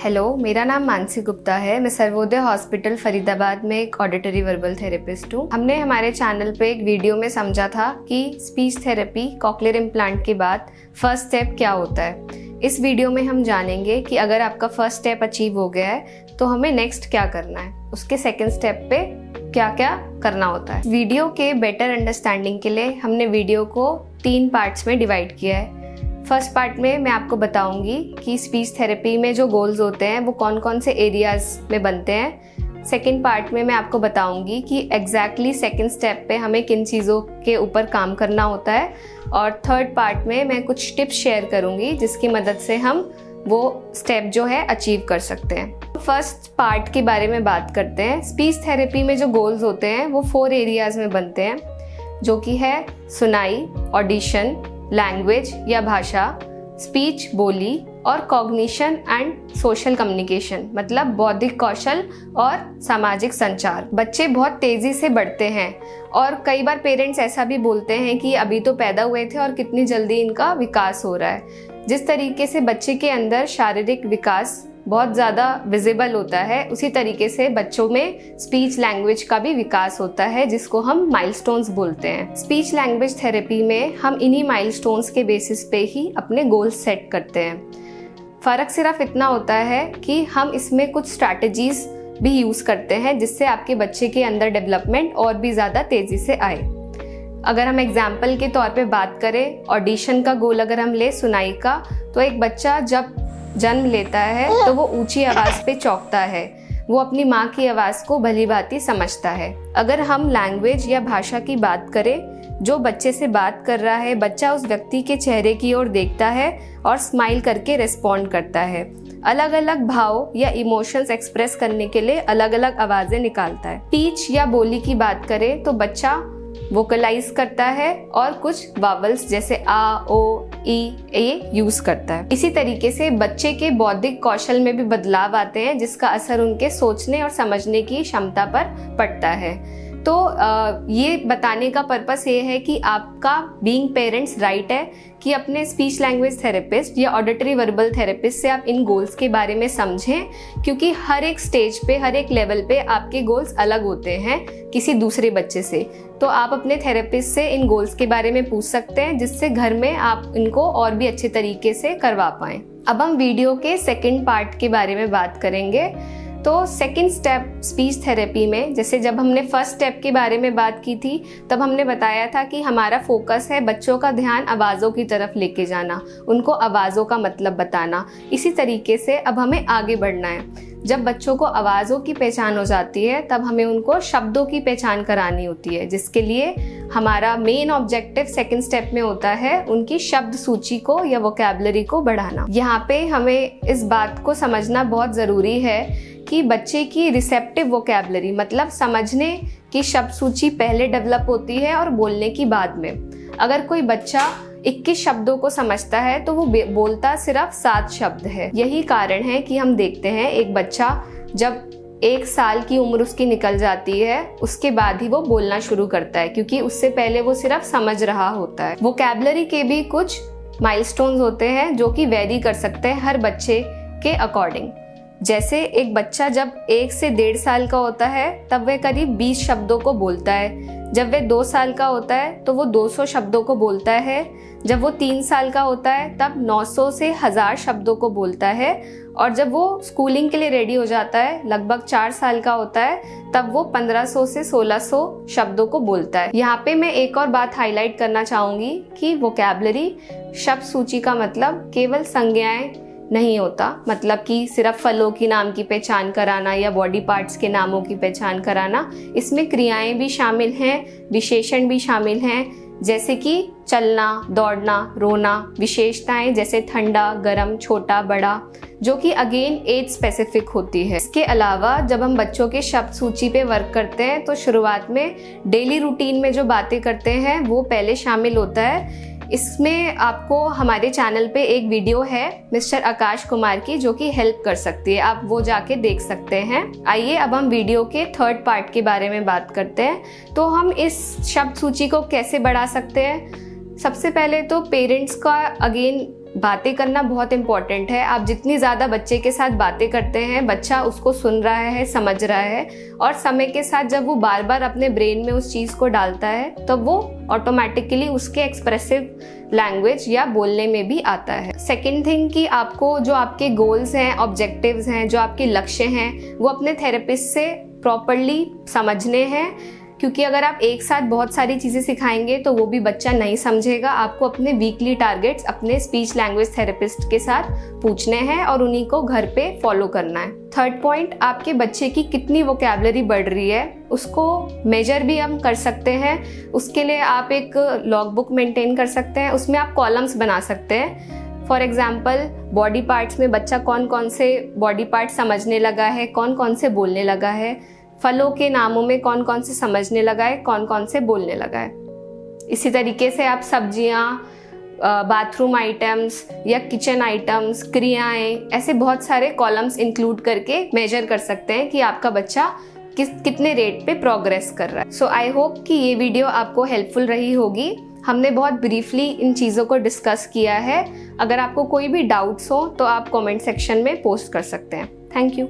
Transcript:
Hello, मेरा नाम मानसी गुप्ता है। मैं सर्वोदय हॉस्पिटल फरीदाबाद में एक ऑडिटरी वर्बल थेरेपिस्ट हूँ। हमने हमारे चैनल पे एक वीडियो में समझा था कि स्पीच थेरेपी कॉक्लियर इम्प्लांट के बाद फर्स्ट स्टेप क्या होता है। इस वीडियो में हम जानेंगे कि अगर आपका फर्स्ट स्टेप अचीव हो गया है तो हमें नेक्स्ट क्या करना है, उसके सेकेंड स्टेप पे क्या क्या करना होता है। वीडियो के बेटर अंडरस्टैंडिंग के लिए हमने वीडियो को 3 पार्ट्स में डिवाइड किया है। फर्स्ट पार्ट में मैं आपको बताऊंगी कि स्पीच थेरेपी में जो गोल्स होते हैं वो कौन कौन से एरियाज में बनते हैं। सेकंड पार्ट में मैं आपको बताऊंगी कि एग्जैक्टली सेकंड स्टेप पे हमें किन चीज़ों के ऊपर काम करना होता है। और थर्ड पार्ट में मैं कुछ टिप्स शेयर करूंगी जिसकी मदद से हम वो स्टेप जो है अचीव कर सकते हैं। फर्स्ट पार्ट के बारे में बात करते हैं। स्पीच थेरेपी में जो गोल्स होते हैं वो 4 एरियाज में बनते हैं, जो कि है सुनाई, ऑडिशन, लैंग्वेज या भाषा, स्पीच बोली, और कॉग्निशन एंड सोशल कम्युनिकेशन मतलब बौद्धिक कौशल और सामाजिक संचार। बच्चे बहुत तेजी से बढ़ते हैं और कई बार पेरेंट्स ऐसा भी बोलते हैं कि अभी तो पैदा हुए थे और कितनी जल्दी इनका विकास हो रहा है। जिस तरीके से बच्चे के अंदर शारीरिक विकास बहुत ज़्यादा विजिबल होता है, उसी तरीके से बच्चों में स्पीच लैंग्वेज का भी विकास होता है, जिसको हम माइलस्टोन्स बोलते हैं। स्पीच लैंग्वेज थेरेपी में हम इन्हीं माइलस्टोन्स के बेसिस पे ही अपने गोल्स सेट करते हैं। फ़र्क सिर्फ इतना होता है कि हम इसमें कुछ स्ट्रैटेजीज भी यूज़ करते हैं जिससे आपके बच्चे के अंदर डेवलपमेंट और भी ज़्यादा तेज़ी से आए। अगर हम एग्जाम्पल के तौर पे बात करें, ऑडिशन का गोल अगर हम ले सुनाई का, तो एक बच्चा जब जन्म लेता है तो वो ऊंची आवाज़ पे चौंकता है, वो अपनी माँ की आवाज़ को भली भांति समझता है। अगर हम लैंग्वेज या भाषा की बात करें, जो बच्चे से बात कर रहा है, बच्चा उस व्यक्ति के चेहरे की ओर देखता है और स्माइल करके रिस्पॉन्ड करता है। अलग अलग भाव या इमोशंस एक्सप्रेस करने के लिए अलग अलग आवाज़ें निकालता है। स्पीच या बोली की बात करें तो बच्चा वोकलाइज करता है और कुछ वावल्स जैसे आ, ओ, ई, ए यूज करता है। इसी तरीके से बच्चे के बौद्धिक कौशल में भी बदलाव आते हैं जिसका असर उनके सोचने और समझने की क्षमता पर पड़ता है। तो ये बताने का पर्पस ये है कि आपका बीइंग पेरेंट्स राइट है कि अपने स्पीच लैंग्वेज थेरेपिस्ट या ऑडिटरी वर्बल थेरेपिस्ट से आप इन गोल्स के बारे में समझें, क्योंकि हर एक स्टेज पे, हर एक लेवल पे आपके गोल्स अलग होते हैं किसी दूसरे बच्चे से। तो आप अपने थेरेपिस्ट से इन गोल्स के बारे में पूछ सकते हैं जिससे घर में आप इनको और भी अच्छे तरीके से करवा पाएँ। अब हम वीडियो के सेकेंड पार्ट के बारे में बात करेंगे। तो सेकेंड स्टेप स्पीच थेरेपी में, जैसे जब हमने फर्स्ट स्टेप के बारे में बात की थी तब हमने बताया था कि हमारा फोकस है बच्चों का ध्यान आवाज़ों की तरफ लेके जाना, उनको आवाज़ों का मतलब बताना। इसी तरीके से अब हमें आगे बढ़ना है। जब बच्चों को आवाज़ों की पहचान हो जाती है तब हमें उनको शब्दों की पहचान करानी होती है, जिसके लिए हमारा मेन ऑब्जेक्टिव सेकेंड स्टेप में होता है उनकी शब्द सूची को या वोकैबुलरी को बढ़ाना। यहाँ पे हमें इस बात को समझना बहुत ज़रूरी है कि बच्चे की रिसेप्टिव वोकैबुलरी मतलब समझने की शब्द सूची पहले डेवलप होती है और बोलने की बाद में। अगर कोई बच्चा 21 शब्दों को समझता है तो वो बोलता सिर्फ 7 शब्द है। यही कारण है कि हम देखते हैं एक बच्चा जब 1 साल की उम्र उसकी निकल जाती है उसके बाद ही वो बोलना शुरू करता है, क्योंकि उससे पहले वो सिर्फ समझ रहा होता है। वोकैबुलरी के भी कुछ माइलस्टोन्स होते हैं जो कि वेरी कर सकते हैं हर बच्चे के अकॉर्डिंग। जैसे एक बच्चा जब 1 से 1.5 साल का होता है तब वह करीब 20 शब्दों को बोलता है। जब वह 2 साल का होता है तो वो 200 शब्दों को बोलता है। जब वो 3 साल का होता है तब 900 से 1000 शब्दों को बोलता है। और जब वो स्कूलिंग के लिए रेडी हो जाता है, लगभग 4 साल का होता है, तब वो 1500 से 1600 शब्दों को बोलता है। यहाँ पे मैं एक और बात हाईलाइट करना चाहूँगी कि वोकैबुलरी शब्द सूची का मतलब केवल संज्ञाएं नहीं होता, मतलब कि सिर्फ फलों की नाम की पहचान कराना या बॉडी पार्ट्स के नामों की पहचान कराना। इसमें क्रियाएं भी शामिल हैं, विशेषण भी शामिल हैं, जैसे कि चलना, दौड़ना, रोना, विशेषताएं जैसे ठंडा, गर्म, छोटा, बड़ा, जो कि अगेन एज स्पेसिफिक होती है। इसके अलावा जब हम बच्चों के शब्द सूची पे वर्क करते हैं तो शुरुआत में डेली रूटीन में जो बातें करते हैं वो पहले शामिल होता है। इसमें आपको हमारे चैनल पे एक वीडियो है मिस्टर आकाश कुमार की जो कि हेल्प कर सकती है, आप वो जाके देख सकते हैं। आइए अब हम वीडियो के थर्ड पार्ट के बारे में बात करते हैं। तो हम इस शब्द सूची को कैसे बढ़ा सकते हैं? सबसे पहले तो पेरेंट्स का अगेन बातें करना बहुत इम्पॉर्टेंट है। आप जितनी ज़्यादा बच्चे के साथ बातें करते हैं, बच्चा उसको सुन रहा है, समझ रहा है, और समय के साथ जब वो बार बार अपने ब्रेन में उस चीज़ को डालता है तब वो ऑटोमेटिकली उसके एक्सप्रेसिव लैंग्वेज या बोलने में भी आता है। सेकेंड थिंग कि आपको जो आपके गोल्स हैं, ऑब्जेक्टिव्स हैं, जो आपके लक्ष्य हैं, वो अपने थेरेपिस्ट से प्रॉपरली समझने हैं, क्योंकि अगर आप एक साथ बहुत सारी चीज़ें सिखाएंगे तो वो भी बच्चा नहीं समझेगा। आपको अपने वीकली टारगेट्स अपने स्पीच लैंग्वेज थेरेपिस्ट के साथ पूछने हैं और उन्हीं को घर पे फॉलो करना है। थर्ड पॉइंट, आपके बच्चे की कितनी वोकैबुलरी बढ़ रही है उसको मेजर भी हम कर सकते हैं। उसके लिए आप एक लॉग बुक मेंटेन कर सकते हैं, उसमें आप कॉलम्स बना सकते हैं। फॉर एग्जाम्पल, बॉडी पार्ट्स में बच्चा कौन कौन से बॉडी पार्ट समझने लगा है, कौन कौन से बोलने लगा है, फलों के नामों में कौन कौन से समझने लगा है, कौन कौन से बोलने लगा है। इसी तरीके से आप सब्जियां, बाथरूम आइटम्स या किचन आइटम्स, क्रियाएं, ऐसे बहुत सारे कॉलम्स इंक्लूड करके मेजर कर सकते हैं कि आपका बच्चा कितने रेट पे प्रोग्रेस कर रहा है। सो आई होप कि ये वीडियो आपको हेल्पफुल रही होगी। हमने बहुत ब्रीफली इन चीज़ों को डिस्कस किया है। अगर आपको कोई भी डाउट्स हो तो आप कमेंट सेक्शन में पोस्ट कर सकते हैं। Thank you.